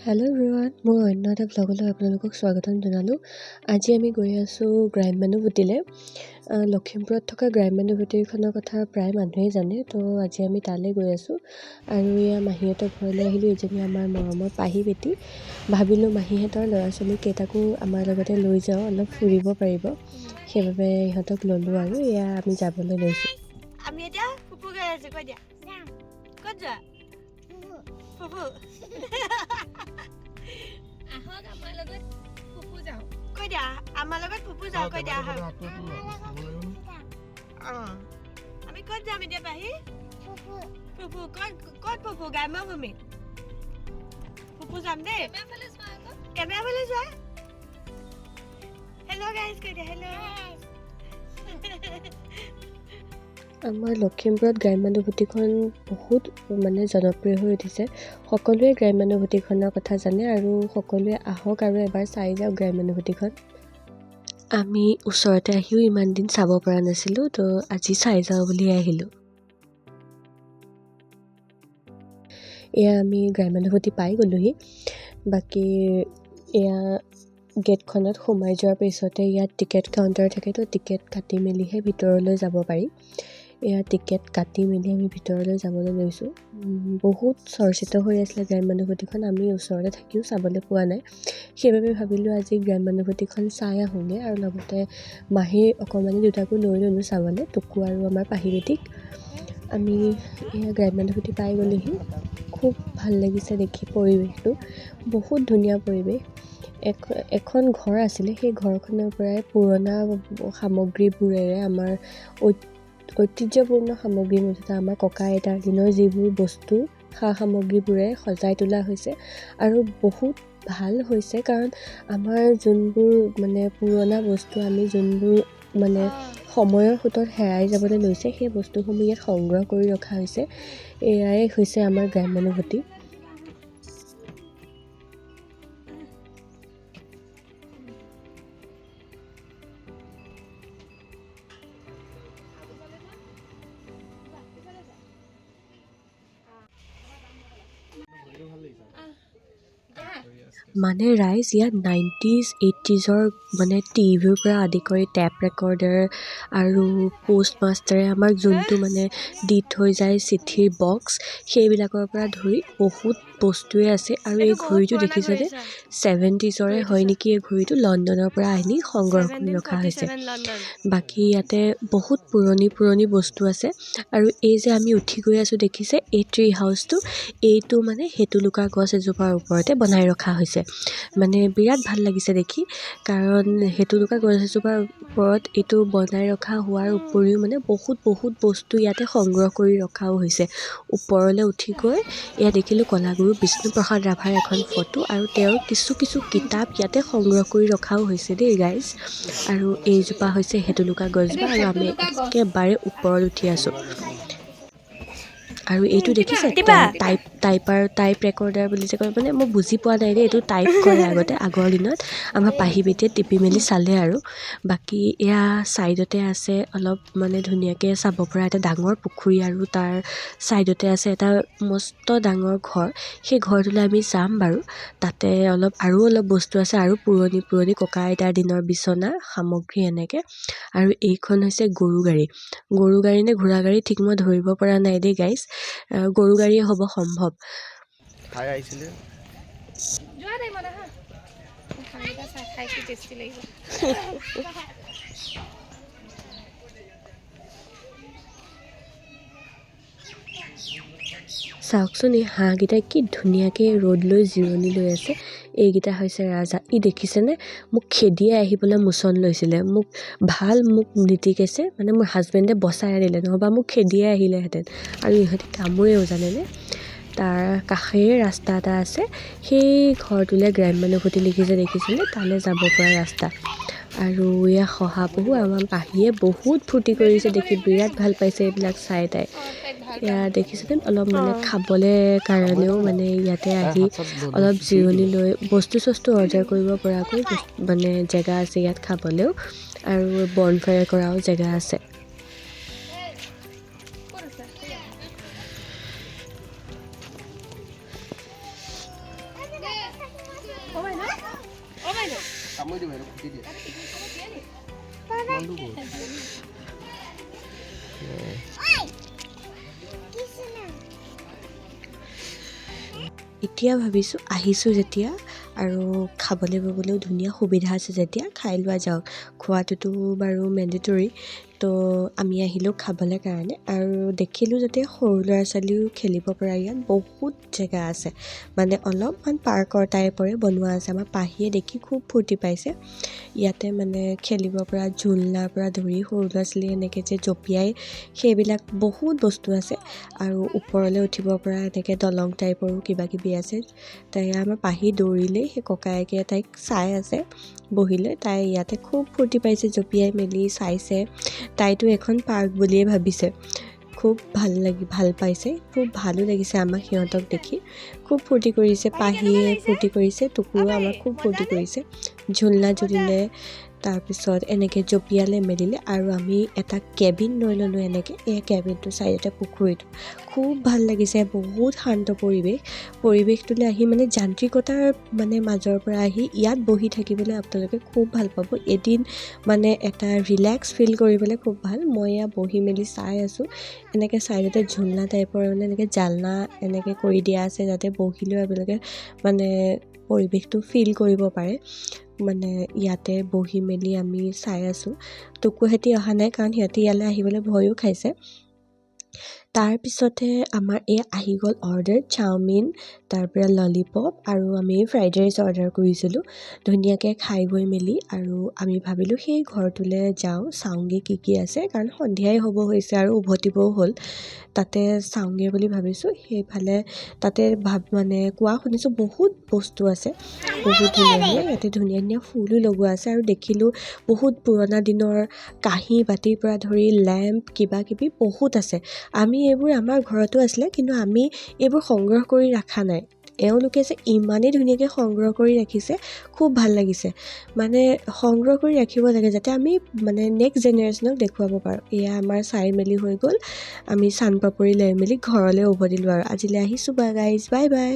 Hello' everyone, মোৰ অন্য এটা ভ্লগলৈ আপোনালোকক স্বাগতম জনালোঁ। আজি আমি গৈ আছোঁ গ্ৰাম্যানুভূতিলৈ। লখিমপুৰত থকা গ্ৰাম্যানুভূতিখনৰ কথা প্ৰায় মানুহেই জানে, তো আজি আমি তালৈ গৈ আছোঁ। আৰু এয়া মাহীহঁতৰ ঘৰলৈ আহিলোঁ। এজনী আমাৰ মৰমৰ পাহি বেটি। ভাবিলোঁ মাহীহঁতৰ ল'ৰা ছোৱালীকেইটাকো আমাৰ লগতে লৈ যাওঁ, অলপ ফুৰিব পাৰিব। সেইবাবে ইহঁতক ল'লোঁ আৰু এয়া আমি যাবলৈ লৈছোঁ। আমি এতিয়া ফুফু গৈ আছো। কৈ দিয়া ক'ত যোৱা ফুফু আহক আমাৰ লগত ফুফু যাওঁ। কৈ দিয়া আমাৰ লগত ফুফু যাওঁ। কৈ দিয়া আহক। আমি ক'ত যাম এতিয়া পাহি? ফুফু ফুফু ক'ত ফুফু? গ্ৰাম্যভূমি ফুফু যাম দেই। কেমেৰা ফালে যোৱা। হেল্ল' গাইজ কৈ দিয়া হেল্ল'। আমাৰ লখিমপুৰত গ্ৰাম্যানুভূতিখন বহুত জনপ্ৰিয় হৈ উঠিছে। সকলোৱে গ্ৰাম্যানুভূতিখনৰ কথা জানে আৰু সকলোৱে আহক আৰু এবাৰ চাই যাওক গ্ৰাম্যানুভূতিখন। আমি ওচৰতে আহিও ইমান দিন চাব পৰা নাছিলোঁ, তো আজি চাই যাওঁ বুলি আহিলোঁ। এয়া আমি গ্ৰাম্যানুভূতি পাই গ'লোহি। বাকী এয়া গেটখনত সোমাই যোৱাৰ পিছতে ইয়াত টিকেট কাউণ্টাৰ থাকে, তো টিকেট কাটি মেলিহে ভিতৰলৈ যাব পাৰি। এয়া টিকেট কাটি মেলি আমি ভিতৰলৈ যাবলৈ লৈছোঁ। বহুত চৰ্চিত হৈ আছিলে গ্ৰাম্যানুভূতিখন। আমি ওচৰতে থাকিও চাবলৈ পোৱা নাই, সেইবাবে ভাবিলোঁ আজি গ্ৰাম্যানুভূতিখন চাই আহোঁগৈ আৰু লগতে মাহীৰ অকণমানি দুটাকো লৈ ল'লোঁ চাবলৈ, টুকু আৰু আমাৰ পাহি বেটিক। আমি এয়া গ্ৰাম্যানুভূতি পাই গ'লোহি। খুব ভাল লাগিছে দেখি পৰিৱেশটো, বহুত ধুনীয়া পৰিৱেশ। এখন ঘৰ আছিলে, সেই ঘৰখনৰ পৰাই পুৰণা সামগ্ৰীবোৰেৰে আমাৰ ঐতিহ্যপূৰ্ণ সামগ্ৰীৰ মুঠতে আমাৰ ককা আইতাৰ দিনৰ যিবোৰ বস্তু সা সামগ্ৰীবোৰে সজাই তোলা হৈছে আৰু বহুত ভাল হৈছে। কাৰণ আমাৰ যোনবোৰ পুৰণা বস্তু, আমি যোনবোৰ সময়ৰ সোঁতত হেৰাই যাবলৈ লৈছে, সেই বস্তুসমূহ ইয়াত সংগ্ৰহ কৰি ৰখা হৈছে। এয়াই হৈছে আমাৰ গ্ৰাম্যানুভূতি। ৰাইজ ইয়াত 90s 80sৰ টিভিৰ পৰা আদি কৰি টেপ ৰেকৰ্ডাৰ আৰু পোষ্ট মাষ্টাৰে আমাক যোনটো দি থৈ যায় চিঠিৰ বক্স, সেইবিলাকৰ পৰা ধৰি বহুত বস্তুৱে আছে। আৰু এই ঘড়ীটো দেখিছেনে? 70sৰে হয় নেকি এই ঘড়ীটো। লণ্ডনৰ পৰা আনি সংগ্ৰহ কৰি ৰখা হৈছে। বাকী ইয়াতে বহুত পুৰণি বস্তু আছে। আৰু এই যে আমি উঠি গৈ আছোঁ দেখিছে, এই ট্ৰি হাউচটো, এইটো হেটুলুকা গছ এজোপাৰ ওপৰতে বনাই ৰখা হৈছে। বিৰাট ভাল লাগিছে দেখি, কাৰণ হেটুলুকা গছ এজোপাৰ ওপৰত এইটো বনাই ৰখা হোৱাৰ উপৰিও বহুত বস্তু ইয়াতে সংগ্ৰহ কৰি ৰখাও হৈছে। ওপৰলৈ উঠি গৈ এয়া দেখিলোঁ কলাগুৰু বিষ্ণুপ্ৰসাদ ৰাভাৰ এখন ফটো, আৰু তেওঁৰ কিছু কিতাপ ইয়াতে সংগ্ৰহ কৰি ৰখাও হৈছে দেই গাইজ। আৰু এইজোপা হৈছে হেটুলুকা গছজোপা, আৰু আমি একেবাৰে ওপৰত উঠি আছোঁ। আৰু এইটো দেখিছে টাইপ ৰেকৰ্ডাৰ বুলি যে কয়, মই বুজি পোৱা নাই দেই, এইটো টাইপ কৰে আগৰ দিনত। আমাৰ পাহি বেটিয়ে টিপি মেলি চালে আৰু। বাকী এয়া ছাইডতে আছে অলপ ধুনীয়াকৈ চাব পৰা এটা ডাঙৰ পুখুৰী, আৰু তাৰ ছাইডতে আছে এটা মস্ত ডাঙৰ ঘৰ। সেই ঘৰটোলৈ আমি যাম বাৰু। তাতে আৰু অলপ বস্তু আছে, আৰু পুৰণি ককা আইতাৰ দিনৰ বিচনা সামগ্ৰী এনেকৈ। আৰু এইখন হৈছে গৰু গাড়ী নে ঘোঁৰা গাড়ী, ঠিক মই ধৰিব পৰা নাই দেই গাইজ। গৰু গাড়ীয়ে হ'ব সম্ভৱ। চাওকচোন এই হাঁহকেইটাই কি ধুনীয়াকৈ ৰ'দ লৈ জিৰণি লৈ আছে। এইকেইটা হৈছে ৰাজহাঁহ। দেখিছেনে? মোক খেদিয়ে আহিবলৈ মোচন লৈছিলে। মোক নীতিকেছে মোৰ হাজবেণ্ডে বচাই আনিলে, নহ'বা মোক খেদিয়ে আহিলেহেঁতেন। আৰু ইহঁতে কামোৰেও জানেনে? তাৰ কাষেৰে ৰাস্তা এটা আছে, সেই ঘৰটোলৈ গ্ৰাম্যানুভূতি লিখিছে দেখিছেনে? তালৈ যাব পৰা ৰাস্তা। আৰু এয়া শহাপহু, আমাৰ পাহিয়ে বহুত ফূৰ্তি কৰিছে দেখি, বিৰাট ভাল পাইছে এইবিলাক চাই তাই। এয়া দেখিছেনে? অলপ খাবলৈ কাৰণেও ইয়াতে আহি অলপ জিৰণি লৈ বস্তু অৰ্ডাৰ কৰিব পৰাকৈ জেগা আছে ইয়াত খাবলৈও, আৰু বনফায়াৰ কৰাও জেগা আছে। কামুৰি দিব এইটো খুটি দিয়ে এতিয়া ভাবিছোঁ আহিছোঁ যেতিয়া আৰু খাবলৈ ববলৈও ধুনীয়া সুবিধা আছে যেতিয়া খাই লোৱা যাওক খোৱাটোতো বাৰু মেণ্ডেটৰী তো আমি আহিলোঁ খাবলৈ কাৰণে আৰু দেখিলোঁ যাতে সৰু ল'ৰা ছোৱালীও খেলিব পৰা ইয়াত বহুত জেগা আছে মানে অলপমান পাৰ্কৰ টাইপৰে বনোৱা আছে আমাৰ পাহিয়ে দেখি খুব ফূৰ্তি পাইছে ইয়াতে মানে খেলিব পৰা ঝুলনাৰ পৰা ধৰি সৰু ল'ৰা ছোৱালী এনেকৈ যে জঁপিয়াই সেইবিলাক বহুত বস্তু আছে আৰু ওপৰলৈ উঠিব পৰা এনেকৈ দলং টাইপৰো কিবা কিবি আছে তাই আমাৰ পাহি দৌৰিলেই সেই ককায়েকে তাইক চাই আছে বহিলৈ তাই ইয়াতে খুব ফূৰ্তি পাইছে জঁপিয়াই মেলি চাইছে তাইতো এখন পাৰ্ক বুলিয়ে ভাবিছে খুব ভাল পাইছে খুব ভালো লাগিছে আমাক সিহঁতক দেখি খুব ফূৰ্তি কৰিছে পাহিয়ে ফূৰ্তি কৰিছে টুকুৰো আমাক খুব ফূৰ্তি কৰিছে ঝুলনা ঝুলিলে তাৰপিছত এনেকৈ জঁপিয়ালে মেলিলে আৰু আমি এটা কেবিন লৈ ল'লোঁ এনেকৈ এই কেবিনটোৰ চাইডতে পুখুৰীটো খুব ভাল লাগিছে বহুত শান্ত পৰিৱেশটোলৈ আহি মানে যান্ত্ৰিকতাৰ মানে মাজৰ পৰা আহি ইয়াত বহি থাকিবলৈ আপোনালোকে খুব ভাল পাব এদিন মানে এটা ৰিলেক্স ফিল কৰিবলৈ খুব ভাল মই এয়া বহি মেলি চাই আছোঁ এনেকৈ চাইডতে ঝুলনা টাইপৰ মানে এনেকৈ জালনা এনেকৈ কৰি দিয়া আছে যাতে বহিলেও আপোনালোকে মানে পৰিৱেশটো ফিল কৰিব পাৰে মানে ইয়াতে বহি মেলি আমি চাই আছোঁ টুকুহেঁতি অহা নাই কাৰণ সিহঁতি ইয়ালৈ আহিবলৈ ভয়ো খাইছে তাৰপিছতে আমাৰ এই আহি গ'ল অৰ্ডাৰ চাওমিন তাৰপৰা ললিপপ আৰু আমি ফ্ৰাইড ৰাইচ অৰ্ডাৰ কৰিছিলোঁ ধুনীয়াকৈ খাই বৈ মেলি আৰু আমি ভাবিলোঁ সেই ঘৰটোলৈ যাওঁ চাওঁগৈ কি আছে কাৰণ সন্ধিয়াই হ'ব হৈছে আৰু উভতিবও হ'ল তাতে চাওঁগৈ বুলি ভাবিছোঁ সেইফালে তাতে মানে কোৱা শুনিছোঁ বহুত বস্তু আছে বহুত ধুনীয়া ইয়াতে ধুনীয়া ফুলো লগোৱা আছে আৰু দেখিলোঁ বহুত পুৰণা দিনৰ কাঁহী বাতিৰ পৰা ধৰি লেম্প কিবা কিবি বহুত আছে আমি এইবোৰ আমাৰ ঘৰতো আছিলে কিন্তু আমি এইবোৰ সংগ্ৰহ কৰি ৰখা নাই এওঁলোকে যে ইমানেই ধুনীয়াকৈ সংগ্ৰহ কৰি ৰাখিছে খুব ভাল লাগিছে মানে সংগ্ৰহ কৰি ৰাখিব লাগে যাতে আমি মানে নেক্সট জেনেৰেশ্যনক দেখুৱাব পাৰোঁ এয়া আমাৰ চাই মেলি হৈ গ'ল আমি চানপাপৰি লৈ মেলি ঘৰলৈ উভতিলোঁ আৰু আজিলৈ আহিছোঁ গাইজ বাই বাই